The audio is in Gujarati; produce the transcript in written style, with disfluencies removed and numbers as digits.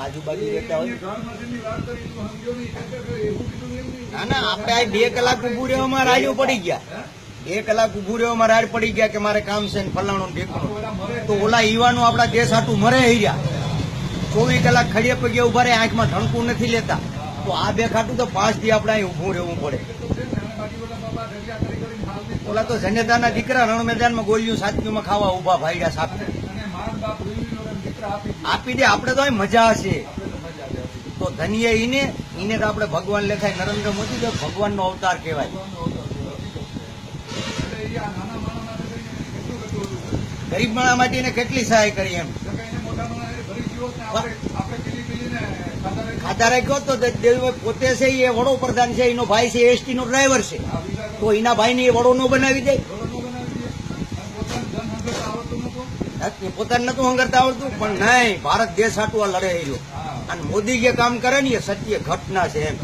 આજુબાજુ રહેતા હોય ના ના આપણે આ 2 કલાક ઉભું રહેવામાં રાડ્યું પડી ગયા 2 કલાક ઉભું રહેવામાં રાડ પડી ગયા કે મારે કામ છે ને ફલાણું ઢેકણું તો ઓલા યુવાનો આપડા દેશ હાટું મરે રહ્યા 24 કલાક ખડીએ પગે ઉભા રહે આંખમાં ઢણકું નથી લેતા તો આ 2 ખાટું તો 5 દી આપણે અહીં ઉભું રહેવું પડે ઓલા તો જનેતાના દીકરા રણ મેદાનમાં ગોળીઓ સાચીમાં ખાવા ઉભા ભાઈડા સાપ આપી દે આપણે તો મજા હશે તો ધનિય ઈને તો આપણે ભગવાન લેખાય નરેન્દ્ર મોદી તો ભગવાનનો અવતાર કહેવાય ગરીબ માણસ માટે એને કેટલી સહાય કરી એમ ખાતા રાખ્યો તો દેવભાઈ પોતે છે એ વડોપ્રધાન છે એનો ભાઈ છે એસટી નો ડ્રાઈવર છે તો એના ભાઈને એ વડો નો બનાવી દે પોતાને નતું હંગરતા આવડતું પણ નહીં ભારત દેશ હાટું લડે રહ્યો અને મોદી જે કામ કરે ને એ સત્ય ઘટના છે એમ